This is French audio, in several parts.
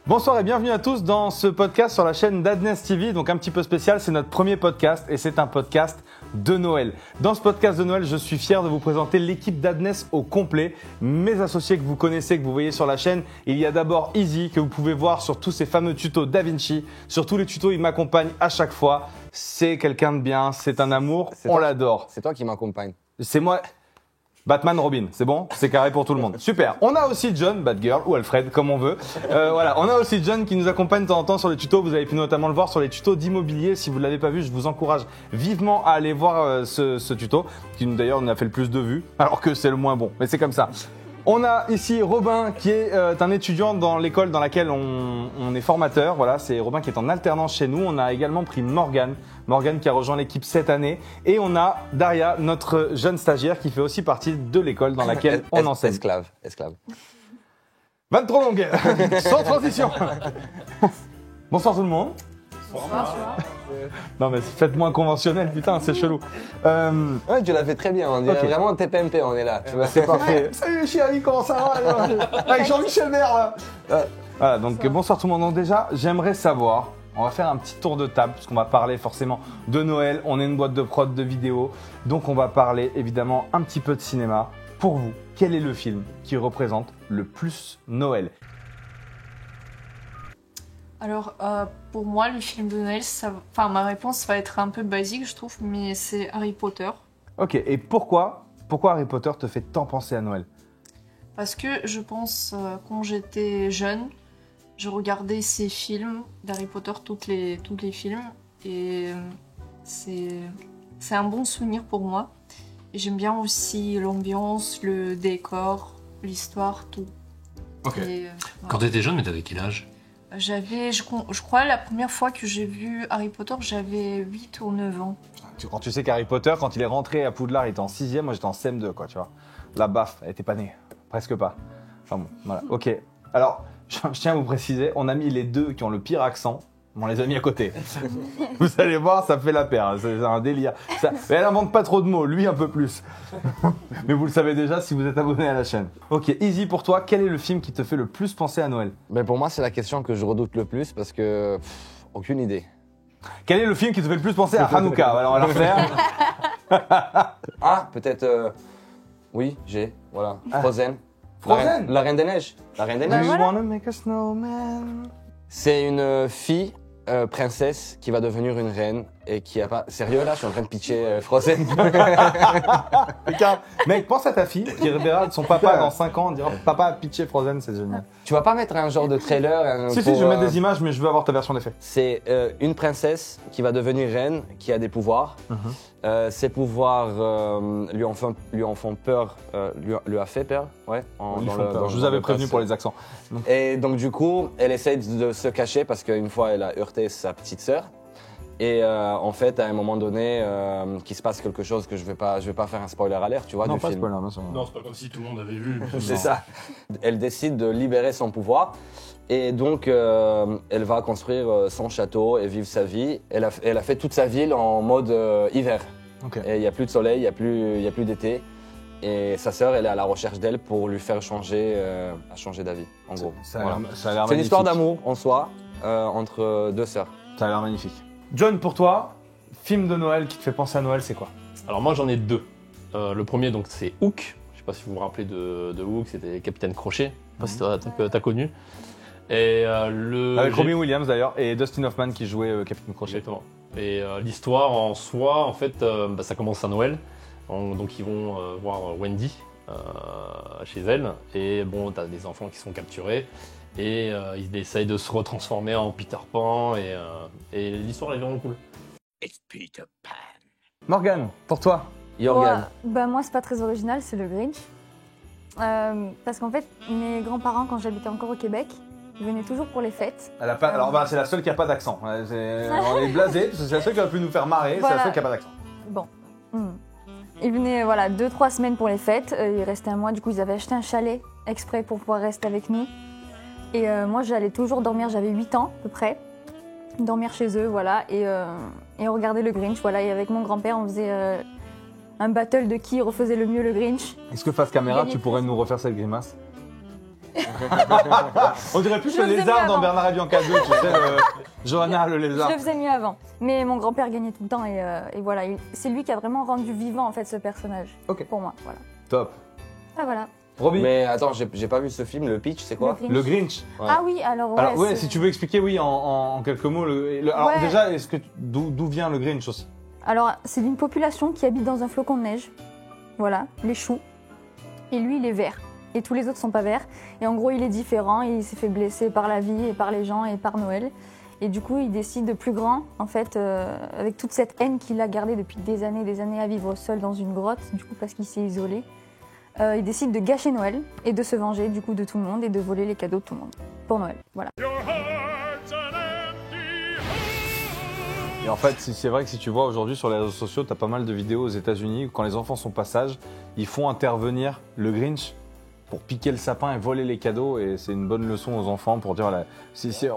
Bonsoir et bienvenue à tous dans ce podcast sur la chaîne Dadness TV. Donc un petit peu spécial, c'est notre premier podcast et c'est un podcast de Noël. Dans ce podcast de Noël, je suis fier de vous présenter l'équipe Dadness au complet. Mes associés que vous connaissez, que vous voyez sur la chaîne. Il y a d'abord Easy que vous pouvez voir sur tous ces fameux tutos DaVinci. Sur tous les tutos, il m'accompagne à chaque fois. C'est quelqu'un de bien, c'est un amour, on l'adore. C'est toi qui m'accompagne. C'est moi. Batman, Robin, c'est bon? C'est carré pour tout le monde. Super. On a aussi John, Batgirl ou Alfred, comme on veut. Voilà, on a aussi John qui nous accompagne de temps en temps sur les tutos. Vous avez pu notamment le voir sur les tutos d'immobilier. Si vous ne l'avez pas vu, je vous encourage vivement à aller voir ce tuto, qui d'ailleurs nous a fait le plus de vues, alors que c'est le moins bon. Mais c'est comme ça. On a ici Robin qui est un étudiant dans l'école dans laquelle on est formateur. Voilà, c'est Robin qui est en alternance chez nous. On a également pris Morgane qui a rejoint l'équipe cette année. Et on a Daria, notre jeune stagiaire qui fait aussi partie de l'école dans laquelle on enseigne. Esclave. Vanne trop longue, sans transition. Bonsoir tout le monde. Bonsoir. Non mais faites-moi conventionnel, putain, c'est chelou. Ouais, tu l'as fait très bien, on dirait vraiment TPMP, on est là. Tu vois, c'est parfait. Salut chérie, comment ça va avec Jean-Michel Maire là. Voilà, donc bonsoir tout le monde. Donc déjà, j'aimerais savoir, on va faire un petit tour de table, parce qu'on va parler forcément de Noël. On est une boîte de prod de vidéos, donc on va parler évidemment un petit peu de cinéma. Pour vous, quel est le film qui représente le plus Noël ? Alors, pour moi, le film de Noël, ma réponse va être un peu basique, je trouve, mais c'est Harry Potter. Ok, et pourquoi Harry Potter te fait tant penser à Noël ? Parce que je pense, quand j'étais jeune, je regardais ces films d'Harry Potter, tous les films, et c'est un bon souvenir pour moi. Et j'aime bien aussi l'ambiance, le décor, l'histoire, tout. Ok. Et, Quand t'étais jeune, mais t'avais quel âge ? Je crois, la première fois que j'ai vu Harry Potter, j'avais 8 ou 9 ans. Quand tu sais qu'Harry Potter, quand il est rentré à Poudlard, il était en 6e, moi j'étais en CM2, quoi, tu vois. La baffe, elle était pas née. Presque pas. Enfin bon, voilà. Ok. Alors, je tiens à vous préciser, on a mis les deux qui ont le pire accent, on les a mis à côté. Vous allez voir, ça fait la paire, c'est un délire. Mais elle invente pas trop de mots, lui un peu plus. Mais vous le savez déjà si vous êtes abonné à la chaîne. Ok, Easy, pour toi, quel est le film qui te fait le plus penser à Noël ? Mais pour moi, c'est la question que je redoute le plus parce que aucune idée. Quel est le film qui te fait le plus penser à Hanouka ? Alors on va la refaire. Ah, peut-être. Oui, voilà. Frozen. Frozen ? La Reine des Neiges. La Reine des Do Neiges. you wanna make a snowman ? C'est une fille, princesse, qui va devenir une reine et qui a pas. Sérieux là, je suis en train de pitcher Frozen. Mec, pense à ta fille qui verra son papa dans 5 ans, dira papa a pitché Frozen, c'est génial. Tu vas pas mettre un genre de trailer Si, je vais mettre des images, mais je veux avoir ta version des faits. C'est une princesse qui va devenir reine, qui a des pouvoirs. Ces pouvoirs lui en font peur, lui a fait peur, ouais. Je vous avais prévenu pour les accents. Et donc du coup, elle essaie de se cacher parce qu'une fois, elle a heurté sa petite sœur. Et en fait, à un moment donné, qu'il se passe quelque chose que je vais pas faire un spoiler alert, tu vois, Non, du pas film. spoiler, bien sûr. Non, c'est pas comme si tout le monde avait vu. C'est ça. Elle décide de libérer son pouvoir et donc elle va construire son château et vivre sa vie. Elle a fait toute sa ville en mode hiver. Ok. Et il n'y a plus de soleil, il n'y a plus d'été. Et sa sœur, elle est à la recherche d'elle pour lui faire changer d'avis, en gros. Ça a Voilà. l'air C'est une magnifique. histoire d'amour en soi entre deux sœurs. Ça a l'air magnifique. John, pour toi, film de Noël qui te fait penser à Noël, c'est quoi ? Alors moi, j'en ai deux. Le premier, donc, c'est Hook. Je sais pas si vous vous rappelez de Hook, c'était Capitaine Crochet. Je sais pas si t'as connu. Et Avec Robin Williams d'ailleurs et Dustin Hoffman qui jouait Captain Crochet. Exactement. Et l'histoire en soi, en fait, ça commence à Noël. Donc ils vont voir Wendy chez elle. Et bon, t'as des enfants qui sont capturés. Et ils essayent de se retransformer en Peter Pan. Et l'histoire est vraiment cool. It's Peter Pan. Morgane, pour toi ? Jorgen. Moi, c'est pas très original, c'est le Grinch. Parce qu'en fait, mes grands-parents, quand j'habitais encore au Québec, ils venaient toujours pour les fêtes. Elle a pas, alors c'est la seule qui a pas d'accent. On est blasé parce que c'est la seule qui a pu nous faire marrer, Voilà. c'est la seule qui a pas d'accent. Bon. Ils venaient 2-3 semaines pour les fêtes, ils restaient un mois, du coup ils avaient acheté un chalet exprès pour pouvoir rester avec nous. Et moi j'allais toujours dormir, j'avais 8 ans à peu près, dormir chez eux, voilà, et on regardait le Grinch, voilà, et avec mon grand-père on faisait un battle de qui refaisait le mieux le Grinch. Est-ce que face caméra Gagner tu pourrais nous refaire cette grimace ? On dirait plus Je le le faisais lézard mieux dans avant. Bernard et Bianca 2, tu sais, Johanna le Je lézard. le faisais mieux avant. Mais mon grand-père gagnait tout le temps et voilà, c'est lui qui a vraiment rendu vivant en fait ce personnage. Ok. Pour moi, voilà. Top. Ah voilà. Roby, Mais attends, j'ai pas vu ce film, le pitch, c'est quoi? Grinch. le Grinch. Ouais. Ah oui, alors ouais. Alors ouais, c'est- si tu veux expliquer, oui, en quelques mots. Alors Ouais. déjà, d'où vient le Grinch aussi? Alors, c'est d'une population qui habite dans un flocon de neige. Voilà, les choux. Et lui, il est vert. Et tous les autres sont pas verts. Et en gros, il est différent. Il s'est fait blesser par la vie et par les gens et par Noël. Et du coup, il décide de plus grand, en fait, avec toute cette haine qu'il a gardée depuis des années à vivre seul dans une grotte, du coup, parce qu'il s'est isolé. Il décide de gâcher Noël et de se venger, du coup, de tout le monde et de voler les cadeaux de tout le monde. Pour Noël, voilà. Et en fait, c'est vrai que si tu vois aujourd'hui sur les réseaux sociaux, t'as pas mal de vidéos aux États-Unis où quand les enfants sont pas sages, ils font intervenir le Grinch pour piquer le sapin et voler les cadeaux. Et c'est une bonne leçon aux enfants pour dire voilà.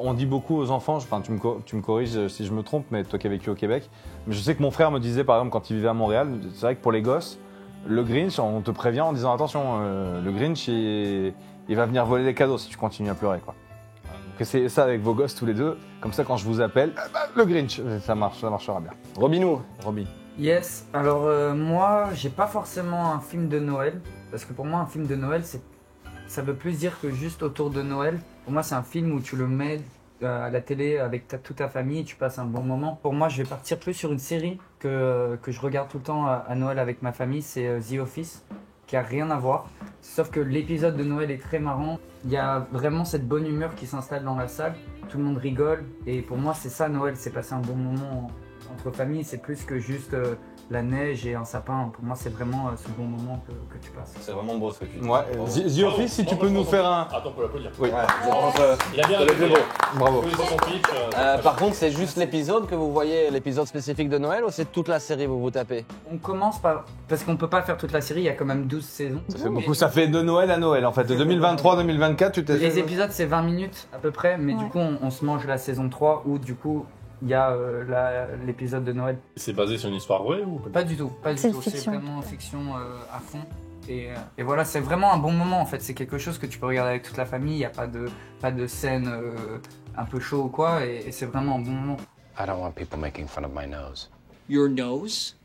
On dit beaucoup aux enfants, enfin, tu me corriges si je me trompe, mais toi qui as vécu au Québec. Mais je sais que mon frère me disait par exemple quand il vivait à Montréal, c'est vrai que pour les gosses, le Grinch, on te prévient en disant attention, le Grinch, il va venir voler les cadeaux si tu continues à pleurer, quoi. Donc essayez ça avec vos gosses tous les deux, comme ça quand je vous appelle, le Grinch, ça marchera bien. Robinou. Roby. Yes, alors moi j'ai pas forcément un film de Noël, parce que pour moi un film de Noël ça veut plus dire que juste autour de Noël. Pour moi c'est un film où tu le mets à la télé avec toute ta famille et tu passes un bon moment. Pour moi je vais partir plus sur une série que je regarde tout le temps à Noël avec ma famille, c'est The Office, qui a rien à voir. Sauf que l'épisode de Noël est très marrant, il y a vraiment cette bonne humeur qui s'installe dans la salle, tout le monde rigole et pour moi c'est ça Noël, c'est passer un bon moment entre familles, c'est plus que juste la neige et un sapin. Pour moi, c'est vraiment ce bon moment que tu passes. C'est vraiment beau ce que tu dis. Ouais, The Office, si tu peux nous faire un. Attends, on peut l'applaudir. Oui, Je pense que Il a bien c'est le plus beau. bravo. Faut laisser son pitch. Par contre, c'est juste l'épisode que vous voyez, l'épisode spécifique de Noël, ou c'est toute la série vous vous tapez? On commence par... Parce qu'on peut pas faire toute la série, il y a quand même 12 saisons. Ça fait beaucoup, ça fait de Noël à Noël en fait. De 2023-2024, tu t'es. Les épisodes, c'est 20 minutes à peu près, mais Ouais. du coup, on se mange la saison 3 où du coup, il y a l'épisode de Noël. C'est basé sur une histoire vraie ou Pas du tout, pas du C'est tout. fiction. C'est vraiment fiction à fond. Et voilà, c'est vraiment un bon moment en fait. C'est quelque chose que tu peux regarder avec toute la famille. Il n'y a pas de scène un peu chaud ou quoi. Et c'est vraiment un bon moment. I don't want people making fun of my nose. Your nose?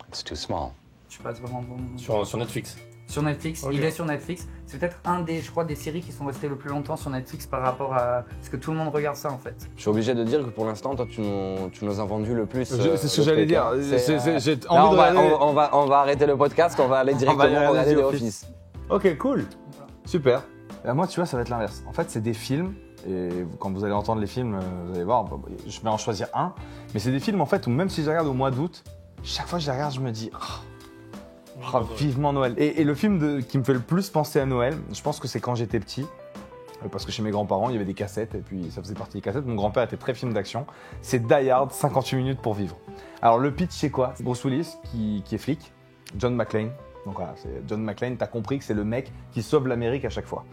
It's too small. Tu passes vraiment un bon moment. sur Netflix. Sur Netflix, Ok. il est sur Netflix. C'est peut-être je crois, des séries qui sont restées le plus longtemps sur Netflix par rapport à... Parce que tout le monde regarde ça en fait. Je suis obligé de dire que pour l'instant, toi, tu nous as vendu le plus. C'est ce que le j'allais truc, dire. hein. C'est, J'ai Là, envie de regarder. on va arrêter le podcast, on va aller directement aller regarder regarder The The Office. Office. Ok, cool. Super. Moi, tu vois, ça va être l'inverse. En fait, c'est des films. Et quand vous allez entendre les films, vous allez voir, je vais en choisir un. Mais c'est des films, en fait, où même si je les regarde au mois d'août, chaque fois que je les regarde, je me dis, vivement Noël. Et le film qui me fait le plus penser à Noël, je pense que c'est quand j'étais petit. Parce que chez mes grands-parents, il y avait des cassettes, et puis ça faisait partie des cassettes. Mon grand-père était très film d'action. C'est Die Hard, 58 minutes pour vivre. Alors, le pitch, c'est quoi? C'est Bruce Willis, qui est flic, John McClane. Donc voilà, c'est John McClane, t'as compris que c'est le mec qui sauve l'Amérique à chaque fois.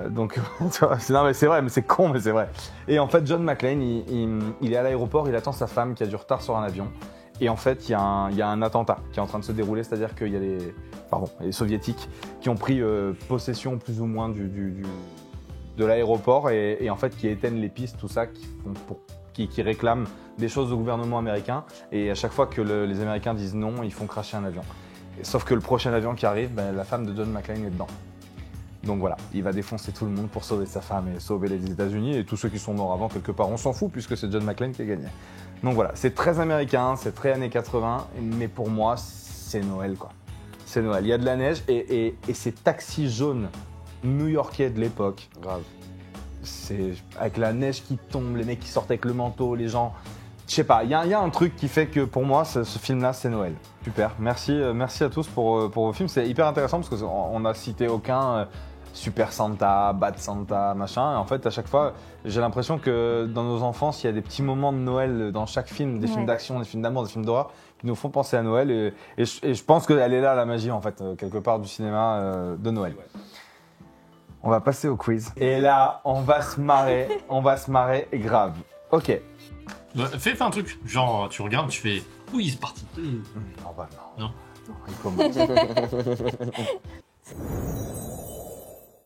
Donc, tu vois, non mais c'est vrai, mais c'est con, mais c'est vrai. Et en fait, John McClane, il est à l'aéroport, il attend sa femme qui a du retard sur un avion. Et en fait, il y a un attentat qui est en train de se dérouler, c'est-à-dire qu'il y a les soviétiques qui ont pris possession plus ou moins de l'aéroport et en fait qui éteignent les pistes, tout ça, qui réclament des choses au gouvernement américain. Et à chaque fois que les Américains disent non, ils font cracher un avion. Sauf que le prochain avion qui arrive, la femme de John McClane est dedans. Donc voilà, il va défoncer tout le monde pour sauver sa femme et sauver les États-Unis et tous ceux qui sont morts avant quelque part. On s'en fout puisque c'est John McClane qui a gagné. Donc voilà, c'est très américain, c'est très années 80, mais pour moi, c'est Noël quoi. C'est Noël. Il y a de la neige et ces taxis jaunes new-yorkais de l'époque. Grave. C'est avec la neige qui tombe, les mecs qui sortent avec le manteau, les gens. Je sais pas, il y a un truc qui fait que pour moi, ce film-là, c'est Noël. Super, merci à tous pour vos films. C'est hyper intéressant parce qu'on n'a cité aucun Super Santa, Bad Santa, machin. Et en fait, à chaque fois, j'ai l'impression que dans nos enfances, il y a des petits moments de Noël dans chaque film, des films d'action, des films d'amour, des films d'horreur, qui nous font penser à Noël. Et je pense qu'elle est là, la magie, en fait, quelque part du cinéma de Noël. On va passer au quiz. Et là, on va se marrer grave. Ok. Fais un truc, genre tu regardes, tu fais oui, c'est parti. Oh bah, non. Non. Il commence.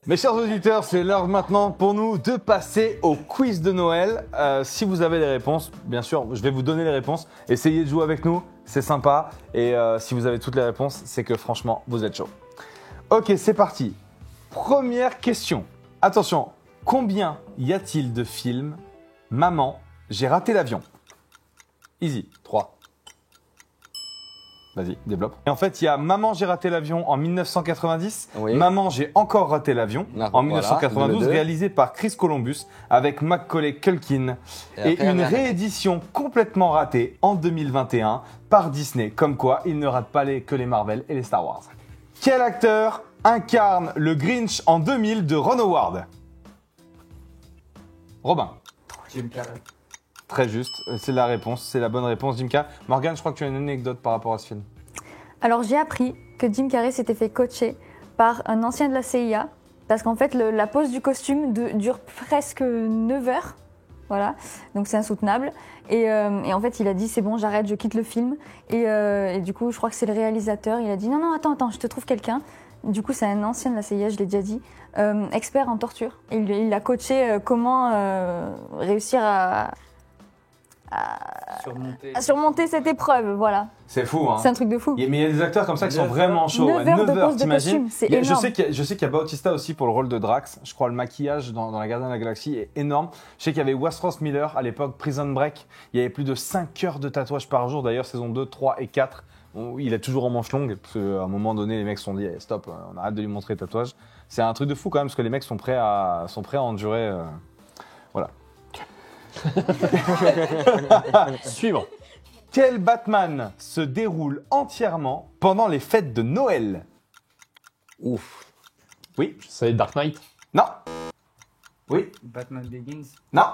Mes chers auditeurs, c'est l'heure maintenant pour nous de passer au quiz de Noël. Si vous avez les réponses, bien sûr, je vais vous donner les réponses. Essayez de jouer avec nous, c'est sympa. Et si vous avez toutes les réponses, c'est que franchement, vous êtes chaud. Ok, c'est parti. Première question. Attention, combien y a-t-il de films Maman, j'ai raté l'avion? Easy. 3. Vas-y, développe. Et en fait, il y a Maman, j'ai raté l'avion en 1990. Oui. Maman, j'ai encore raté l'avion Ah, en voilà, 1992, le deux. réalisé par Chris Columbus avec Macaulay Culkin. Et après, une on a- réédition complètement ratée en 2021 par Disney. Comme quoi, il ne rate pas que les Marvel et les Star Wars. Quel acteur incarne le Grinch en 2000 de Ron Howard? Robin. Jim Carrey. Très juste, c'est la réponse, c'est la bonne réponse, Jim Carrey. Morgane, je crois que tu as une anecdote par rapport à ce film. Alors j'ai appris que Jim Carrey s'était fait coacher par un ancien de la CIA parce qu'en fait la pose du costume dure presque 9 heures. Voilà, donc c'est insoutenable. Et en fait, il a dit c'est bon, j'arrête, je quitte le film. Et du coup, je crois que c'est le réalisateur. Il a dit non, attends, je te trouve quelqu'un. Du coup, c'est un ancien de la CIA, je l'ai déjà dit, expert en torture. Et il l'a coaché comment réussir à surmonter cette épreuve. Voilà, C'est fou, hein. c'est un truc de fou. Mais il y a des acteurs comme ça qui sont 9 vraiment chauds. 9 heures de pose de t'imagines? costume, c'est Il y a- Je énorme. sais qu'il y a Bautista aussi pour le rôle de Drax. Je crois le maquillage dans La Gardienne de la Galaxie est énorme. Je sais qu'il y avait Westeros Miller à l'époque, Prison Break. Il y avait plus de 5 heures de tatouage par jour. D'ailleurs, saison 2, 3 et 4. Bon, il est toujours en manche longue. Parce qu'à un moment donné, les mecs se sont dit, stop, on arrête de lui montrer les tatouages. C'est un truc de fou quand même, parce que les mecs sont prêts à endurer. Voilà. Suivant. Quel Batman se déroule entièrement pendant les fêtes de Noël? Ouf. Oui. C'est Dark Knight. Non. Oui. Batman Begins. Non.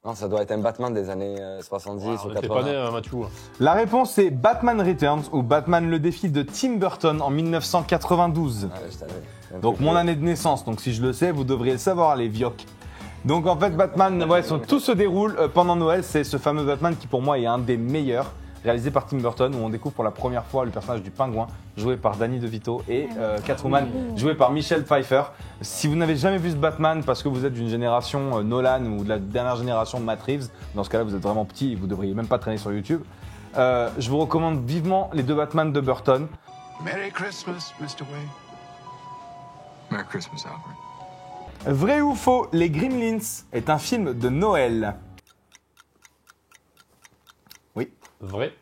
Non, ça doit être un Batman des années 70 On ou n'était 80. pas né, Mathieu. La réponse c'est Batman Returns ou Batman le défi de Tim Burton en 1992. Ouais, je savais. Donc mon année de naissance, donc si je le sais, vous devriez le savoir les vioques. Donc en fait Batman, tout se déroule pendant Noël, c'est ce fameux Batman qui pour moi est un des meilleurs, réalisé par Tim Burton, où on découvre pour la première fois le personnage du pingouin, joué par Danny DeVito, et Catwoman, joué par Michelle Pfeiffer. Si vous n'avez jamais vu ce Batman parce que vous êtes d'une génération Nolan ou de la dernière génération Matt Reeves, dans ce cas-là vous êtes vraiment petit et vous devriez même pas traîner sur YouTube, je vous recommande vivement les deux Batman de Burton. Merry Christmas, Mr. Wayne. Merry Christmas, Alfred. Vrai ou faux, Les Gremlins est un film de Noël? Oui. Vrai.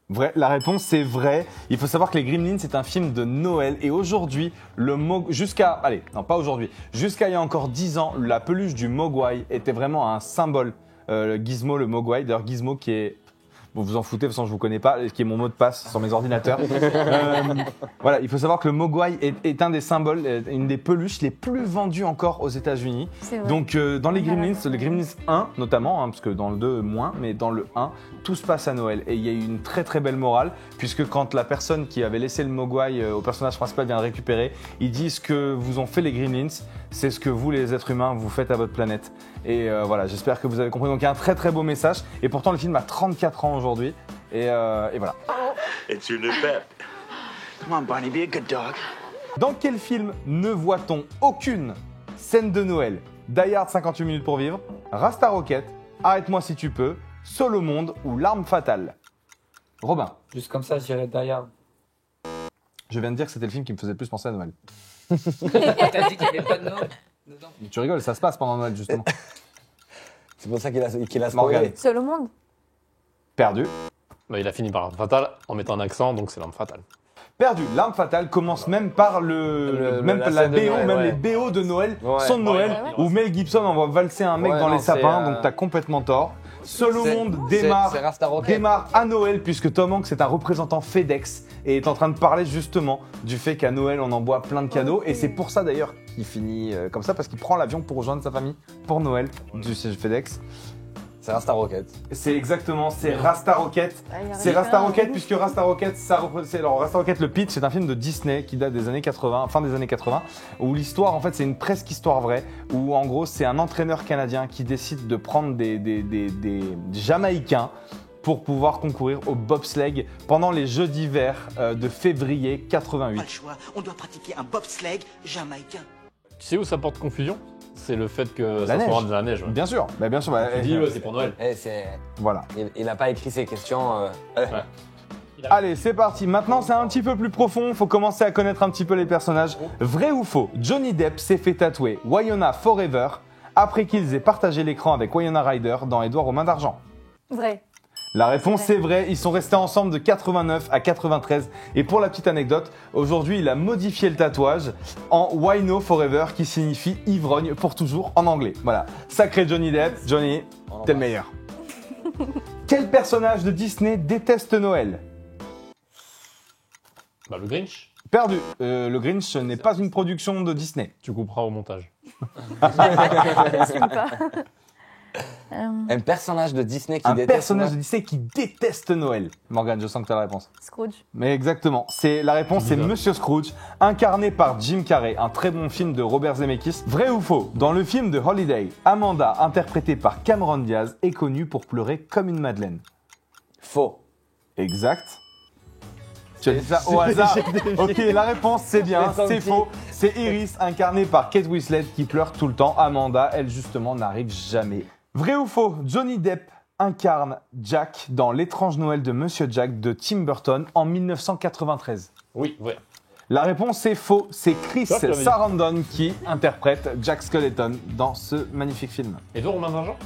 Vrai, la réponse c'est vrai. Il faut savoir que Les Gremlins c'est un film de Noël et aujourd'hui, jusqu'à il y a encore 10 ans, la peluche du Mogwai était vraiment un symbole. Gizmo le Mogwai, d'ailleurs Gizmo qui est... Vous vous en foutez, de toute façon je vous connais pas, qui est mon mot de passe sur mes ordinateurs. Voilà, il faut savoir que le Mogwai est un des symboles, une des peluches les plus vendues encore aux États-Unis. C'est vrai. Donc dans les Gremlins 1 notamment, parce que dans le 2 moins, mais dans le 1, tout se passe à Noël. Et il y a eu une très très belle morale, puisque quand la personne qui avait laissé le Mogwai au personnage principal vient le récupérer, ils disent que vous ont fait les Gremlins, c'est ce que vous les êtres humains vous faites à votre planète. Et voilà, j'espère que vous avez compris. Donc il y a un très très beau message. Et pourtant le film a 34 ans aujourd'hui. Et voilà. It's your new pet. Come on, Barney, be a good dog. Dans quel film ne voit-on aucune scène de Noël? Die Hard 58 minutes pour vivre, Rasta Rocket, Arrête-moi si tu peux, Seul au monde ou L'arme fatale? Robin, Juste comme ça, je dirais Die Hard. je viens de dire que c'était le film qui me faisait le plus penser à Noël. T'as dit qu'il n'y avait pas de Noël dedans. Mais tu rigoles, ça se passe pendant Noël justement. C'est pour ça qu'il a Morgane. spoilé. Seul au monde. Perdu. Bah, il a fini par l'arme fatale en mettant un accent, donc c'est l'arme fatale. Perdu. L'arme fatale commence même par même la la scène de BO, Noël, même ouais. les BO de Noël Ouais. sont de Noël, Ouais. où Mel Gibson envoie valser un mec Ouais, dans non, les sapins, c'est, donc t'as complètement tort. Seul au c'est- monde c'est Rasta Rocket. démarre à Noël, puisque Tom Hanks est un représentant FedEx et est en train de parler justement du fait qu'à Noël on envoie plein de cadeaux, et c'est pour ça d'ailleurs qu'il finit comme ça, parce qu'il prend l'avion pour rejoindre sa famille pour Noël du FedEx. C'est Rasta Rocket. C'est exactement, c'est Rasta Rocket. Ah, il y a C'est rien Rasta à faire. Rocket, puisque Rasta Rocket, alors Rasta Rocket, le pitch, c'est un film de Disney qui date des années 80, fin des années 80, où l'histoire, en fait, c'est une presque histoire vraie, où en gros, c'est un entraîneur canadien qui décide de prendre des Jamaïcains pour pouvoir concourir au bobsleigh pendant les Jeux d'hiver de février 88. Pas le choix, on doit pratiquer un bobsleigh jamaïcain. Tu sais où ça porte confusion? C'est le fait que La ça neige. soit de la neige. Ouais. Bien sûr, bah, bien sûr. Bah, Tu dis, ouais, c'est pour Noël. Voilà. Il n'a pas écrit ces questions. Allez, c'est parti. Maintenant, c'est un petit peu plus profond. Faut commencer à connaître un petit peu les personnages. Vrai ou faux? Johnny Depp s'est fait tatouer Wynonna Forever après qu'ils aient partagé l'écran avec Winona Ryder dans Édouard aux mains d'argent. Vrai. La réponse c'est vrai, ils sont restés ensemble de 89 à 93 et pour la petite anecdote, aujourd'hui il a modifié le tatouage en Wino Forever qui signifie ivrogne pour toujours en anglais. Voilà, sacré Johnny Depp, Johnny, t'es le meilleur. Quel personnage de Disney déteste Noël? Bah, le Grinch, Perdu, le Grinch n'est pas une production de Disney. tu couperas au montage. J'assume pas. Un personnage de Disney qui Un déteste. personnage de Disney qui déteste Noël. Morgane, je sens que tu as la réponse. Scrooge. Mais exactement, la réponse c'est Bizarre. Monsieur Scrooge, incarné par Jim Carrey, un très bon film de Robert Zemeckis. Vrai ou faux? Dans le film de Holiday, Amanda, interprétée par Cameron Diaz, est connue pour pleurer comme une madeleine. Faux. Exact. Tu as dit ça au hasard. Ok, la réponse c'est bien, c'est faux. C'est Iris, incarnée par Kate Winslet, qui pleure tout le temps. Amanda, elle justement, n'arrive jamais. Vrai ou faux? Johnny Depp incarne Jack dans L'étrange Noël de Monsieur Jack de Tim Burton en 1993. Oui, ouais. La réponse est faux. C'est Chris Toi, tu l'avais dit. Sarandon qui interprète Jack Skellington dans ce magnifique film. Édouard aux mains d'argent?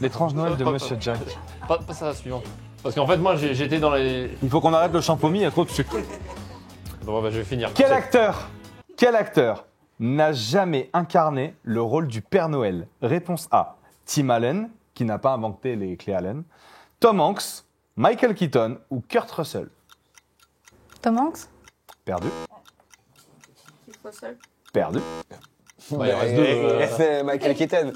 L'étrange Noël de Pas- Monsieur Jack. Pas ça la suivante. Parce qu'en fait, moi, j'étais dans les. Il faut qu'on arrête le champomis, il y a trop de sucre. Bon, bah, je vais finir. Quel acteur n'a jamais incarné le rôle du Père Noël? Réponse A, Tim Allen, qui n'a pas inventé les clés Allen, Tom Hanks, Michael Keaton ou Kurt Russell? Tom Hanks. Perdu. Il faut seul. Perdu. Bah, il reste deux. C'est Michael Keaton.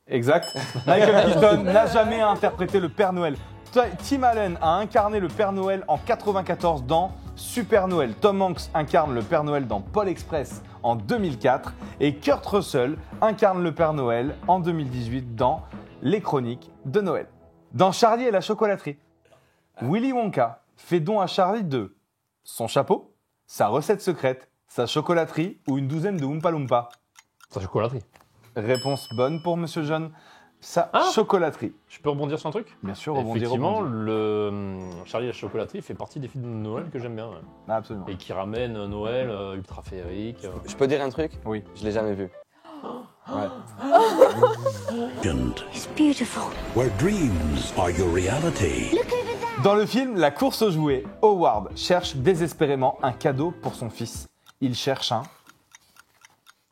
Exact. Michael Keaton n'a jamais interprété le Père Noël. Tim Allen a incarné le Père Noël en 94 dans Super Noël. Tom Hanks incarne le Père Noël dans Pôle Express en 2004. Et Kurt Russell incarne le Père Noël en 2018 dans Les Chroniques de Noël. Dans Charlie et la chocolaterie, Willy Wonka fait don à Charlie de son chapeau, sa recette secrète, sa chocolaterie ou une douzaine de Oompa Loompa. Sa chocolaterie. Réponse bonne pour Monsieur John. Sa Ah. chocolaterie. Je peux rebondir sur un truc? Bien sûr, rebondir, Effectivement, rebondir. le Charlie et la chocolaterie fait partie des films de Noël que j'aime bien. Ouais. Ah, absolument. Et qui ramènent Noël ultra féerique. Je peux dire un truc? Oui. Je l'ai jamais vu. Ouais. It's beautiful. Where dreams are your reality. Dans le film La course aux jouets, Howard cherche désespérément un cadeau pour son fils. Il cherche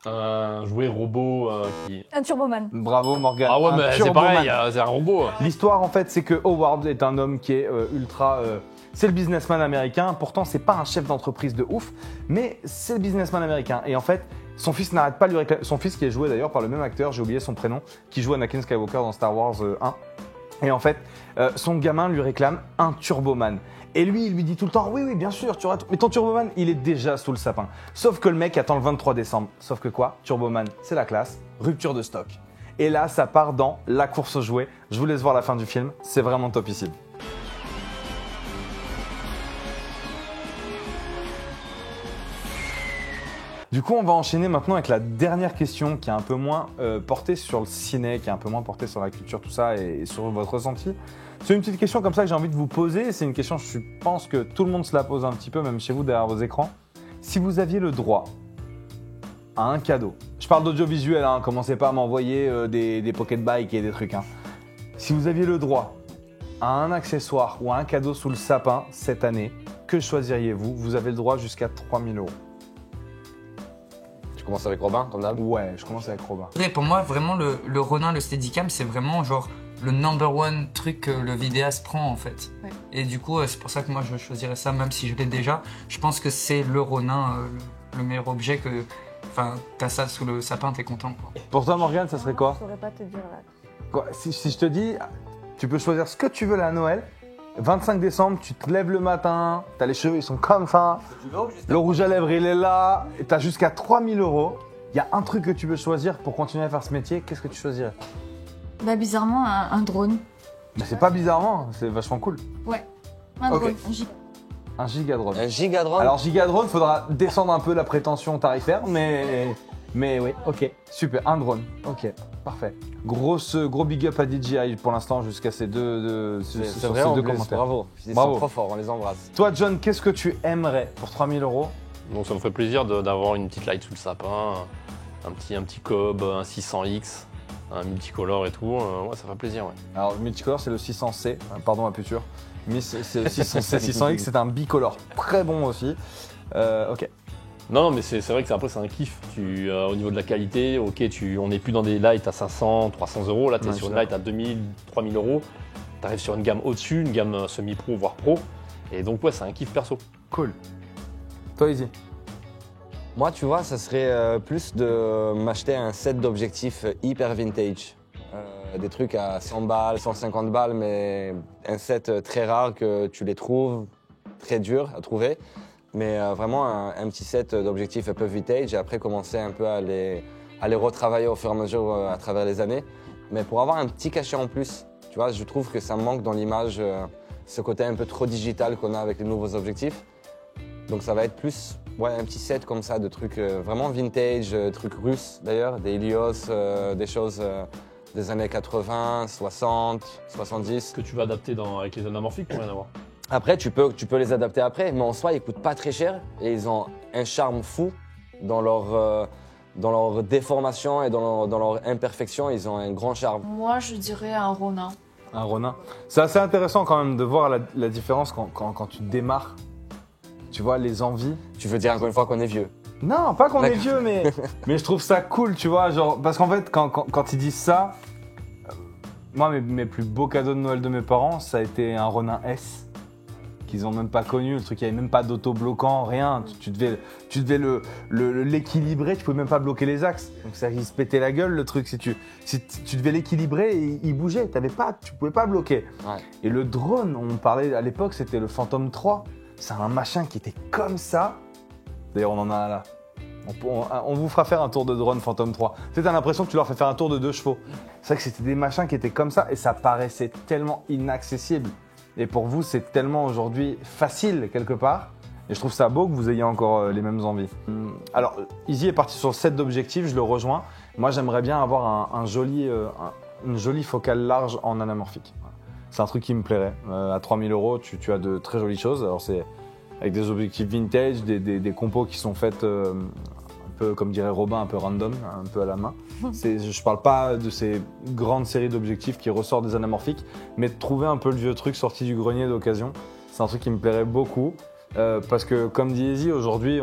Un jouet robot qui. Un Turboman. Bravo Morgan. Ah ouais, un mais c'est Turboman. pareil, c'est un robot. L'histoire en fait, c'est que Howard est un homme qui est ultra. C'est le businessman américain. Pourtant, c'est pas un chef d'entreprise de ouf, mais c'est le businessman américain. Et en fait, son fils n'arrête pas de lui réclamer. Son fils qui est joué d'ailleurs par le même acteur, j'ai oublié son prénom, qui joue Anakin Skywalker dans Star Wars 1. Et en fait, son gamin lui réclame un Turboman. Et lui, il lui dit tout le temps, oui, oui, bien sûr, tu auras mais ton Turboman, il est déjà sous le sapin. Sauf que le mec attend le 23 décembre. Sauf que quoi? Turboman, c'est la classe, rupture de stock. Et là, ça part dans la course aux jouets. Je vous laisse voir la fin du film, c'est vraiment topissime. Du coup, on va enchaîner maintenant avec la dernière question qui est un peu moins portée sur le ciné, qui est un peu moins portée sur la culture, tout ça, et sur votre ressenti. C'est une petite question comme ça que j'ai envie de vous poser. C'est une question, je pense que tout le monde se la pose un petit peu, même chez vous, derrière vos écrans. Si vous aviez le droit à un cadeau, je parle d'audiovisuel, hein, commencez pas à m'envoyer des pocket bikes et des trucs. Hein. Si vous aviez le droit à un accessoire ou à un cadeau sous le sapin cette année, que choisiriez-vous? Vous avez le droit jusqu'à 3 000 €. Tu commences avec Robin, comme d'hab? Ouais, je commence avec Robin. Après, pour moi, vraiment, le Ronin, le Steadicam, c'est vraiment genre le number one truc que le vidéaste prend en fait. Ouais. Et du coup, c'est pour ça que moi je choisirais ça, même si je l'ai déjà. Je pense que c'est le Ronin, le meilleur objet que. Enfin, t'as ça sous le sapin, t'es content quoi. Pour toi, Morgane, ça serait quoi? Je saurais pas te dire là. Quoi, si je te dis, tu peux choisir ce que tu veux là à Noël. 25 décembre, tu te lèves le matin, t'as les cheveux, ils sont comme ça. Le rouge à lèvres, il est là. Et t'as jusqu'à 3 000 €. Il y a un truc que tu veux choisir pour continuer à faire ce métier. Qu'est-ce que tu choisirais? Bah, bizarrement, un drone. Mais c'est pas bizarrement, c'est vachement cool. Ouais. Un Ok. drone. J'y- Un gigadrone. Un gigadrone. Alors gigadrone, faudra descendre un peu la prétention tarifaire, mais oui, ok, super, un drone, ok, parfait. Gros big up à DJI pour l'instant jusqu'à ces deux, c'est vrai, en plus, commentaires. bravo. Ils Bravo. sont trop forts, on les embrasse. Toi John, qu'est-ce que tu aimerais pour 3000 €? Donc ça me ferait plaisir d'avoir une petite light sous le sapin, un petit Cobb, un 600X, un multicolore et tout. Ouais, ça ferait plaisir, ouais. Alors le multicolore c'est le 600C, pardon ma puture, mais c'est le 600C, 600X c'est un bicolore, très bon aussi. Ok. Non, mais c'est vrai que après c'est un kiff. Au niveau de la qualité, ok, on n'est plus dans des lights à 500, 300 €. Là, tu es sur une light à 2000, 3000 €. Tu arrives sur une gamme au-dessus, une gamme semi-pro, voire pro. Et donc, ouais, c'est un kiff perso. Cool. Toi, Izzy? Moi, tu vois, ça serait plus de m'acheter un set d'objectifs hyper vintage. Des trucs à 100 balles, 150 balles, mais un set très rare que tu les trouves très dur à trouver. Mais vraiment un petit set d'objectifs un peu vintage et après commencer un peu à les retravailler au fur et à mesure à travers les années. Mais pour avoir un petit cachet en plus, tu vois, je trouve que ça manque dans l'image ce côté un peu trop digital qu'on a avec les nouveaux objectifs. Donc ça va être plus un petit set comme ça de trucs vraiment vintage, trucs russes d'ailleurs, des Helios, des choses des années 80, 60, 70. Que tu vas adapter avec les anamorphiques pour rien avoir. Après, tu peux les adapter après, mais en soi, ils coûtent pas très cher et ils ont un charme fou dans leur déformation et dans leur imperfection. Ils ont un grand charme. Moi, je dirais un Ronin. Un Ronin. C'est assez intéressant quand même de voir la différence quand tu démarres. Tu vois, les envies. Tu veux dire encore une fois qu'on est vieux? Non, pas qu'on est vieux, mais je trouve ça cool, tu vois. Genre, parce qu'en fait, quand ils disent ça, moi, mes plus beaux cadeaux de Noël de mes parents, ça a été un Ronin S. Qu'ils n'ont même pas connu, le truc, il n'y avait même pas d'auto-bloquant, rien. Tu devais l'équilibrer, tu pouvais même pas bloquer les axes. Donc ça risque de péter la gueule le truc. Si tu devais l'équilibrer, il bougeait, tu pouvais pas bloquer. Ouais. Et le drone, on parlait à l'époque, c'était le Phantom 3. C'est un machin qui était comme ça. D'ailleurs, on en a là. On vous fera faire un tour de drone Phantom 3. Tu sais, t'as l'impression que tu leur fais faire un tour de 2 chevaux. C'est vrai que c'était des machins qui étaient comme ça et ça paraissait tellement inaccessible. Et pour vous, c'est tellement aujourd'hui facile quelque part. Et je trouve ça beau que vous ayez encore les mêmes envies. Alors, Izzy est parti sur le set d'objectifs, je le rejoins. Moi, j'aimerais bien avoir une jolie focale large en anamorphique. C'est un truc qui me plairait. À 3000 €, tu as de très jolies choses. Alors, c'est avec des objectifs vintage, des compos qui sont faites un peu, comme dirait Robin, un peu random, un peu à la main. Je parle pas de ces grandes séries d'objectifs qui ressortent des anamorphiques, mais de trouver un peu le vieux truc sorti du grenier d'occasion. C'est un truc qui me plairait beaucoup. Parce que, comme dit Izzy, aujourd'hui,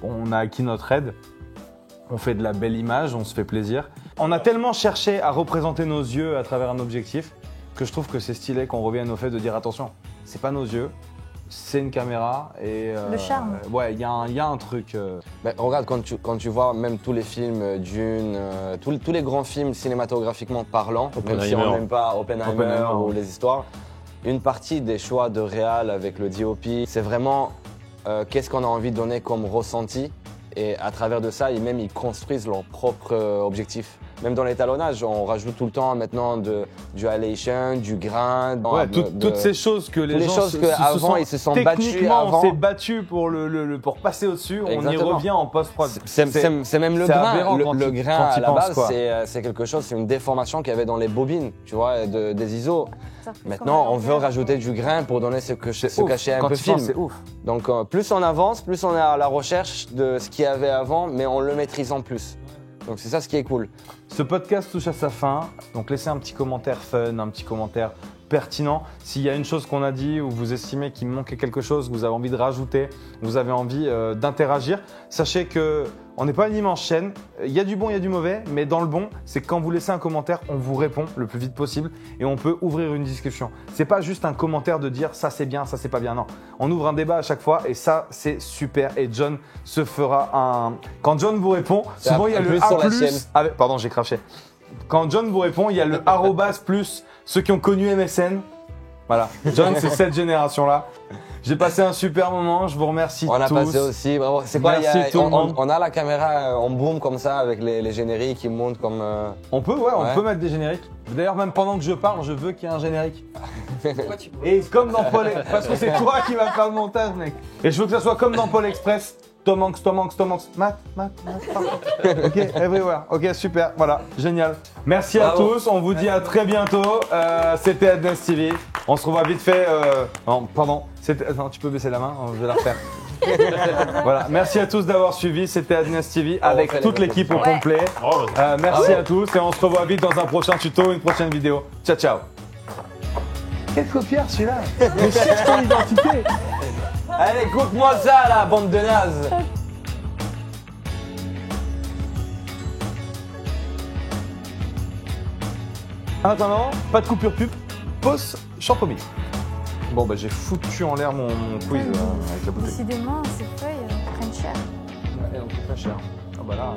on a acquis notre aide. On fait de la belle image, on se fait plaisir. On a tellement cherché à représenter nos yeux à travers un objectif que je trouve que c'est stylé qu'on revienne au fait de dire attention, c'est pas nos yeux. C'est une caméra et le charme. Ouais, il y a un truc. Mais regarde quand tu vois même tous les films Dune, tous les grands films cinématographiquement parlant, même si on n'aime pas Oppenheimer ou les histoires, une partie des choix de réal avec le DOP, c'est vraiment qu'est-ce qu'on a envie de donner comme ressenti et à travers de ça, ils construisent leur propre objectif. Même dans l'étalonnage, on rajoute tout le temps maintenant du halation, du grain. Ouais, toutes ces choses que les gens ils se sont battus techniquement, avant. on s'est battu pour passer au-dessus. Exactement. On y revient en post-prod. C'est même le grain. Le grain à la base, quoi. c'est quelque chose, c'est une déformation qu'il y avait dans les bobines, tu vois, des ISO. Maintenant, on veut rajouter du grain pour donner ce cachet un peu film. C'est ouf. Donc, plus on avance, plus on est à la recherche de ce qu'il y avait avant, mais en le maîtrisant plus. Donc c'est ça ce qui est cool. Ce podcast touche à sa fin, donc laissez un petit commentaire fun, un petit commentaire pertinent. S'il y a une chose qu'on a dit ou vous estimez qu'il manquait quelque chose, que vous avez envie de rajouter, vous avez envie d'interagir, sachez que on n'est pas une immense chaîne. Il y a du bon, il y a du mauvais, mais dans le bon, c'est que quand vous laissez un commentaire, on vous répond le plus vite possible et on peut ouvrir une discussion. C'est pas juste un commentaire de dire ça c'est bien, ça c'est pas bien. Non, on ouvre un débat à chaque fois et ça c'est super. Et John se fera un. Quand John vous répond, souvent il y a le A+. Pardon, j'ai craché. Quand John vous répond, il y a le arrobas plus ceux qui ont connu MSN. Voilà, John c'est cette génération-là. J'ai passé un super moment, je vous remercie On a tous. passé aussi, bravo. C'est quoi, Merci tout le monde. on a la caméra en boom comme ça avec les génériques qui montent comme. On peut, ouais, on Ouais. peut mettre des génériques. D'ailleurs, même pendant que je parle, je veux qu'il y ait un générique. Pourquoi tu Et comme dans Paul Express, parce que c'est toi qui vas faire le montage, mec. Et je veux que ça soit comme dans Paul Express. Tom Hanks, Matt, parfait. Ok, everywhere. Ok, super, voilà, génial. Merci à Bravo. tous, on vous dit à très bientôt. C'était Adness TV. On se revoit vite fait. Non, pardon. Non, tu peux baisser la main, je vais la refaire. Voilà, merci à tous d'avoir suivi. C'était Adness TV avec fait les toute l'équipe au Ouais. complet. Oh, Merci à tous et on se revoit vite dans un prochain tuto, une prochaine vidéo. Ciao, ciao. Quel copieur celui-là. Mais cherche ton identité. Allez, écoute-moi ça, la bande de nazes. En attendant, pas de coupure pub, pause, chant promis. Bon bah j'ai foutu en l'air mon quiz avec la bouteille. Décidément, ces feuilles prennent cher. Elles ont coûté très cher. Ah bah là.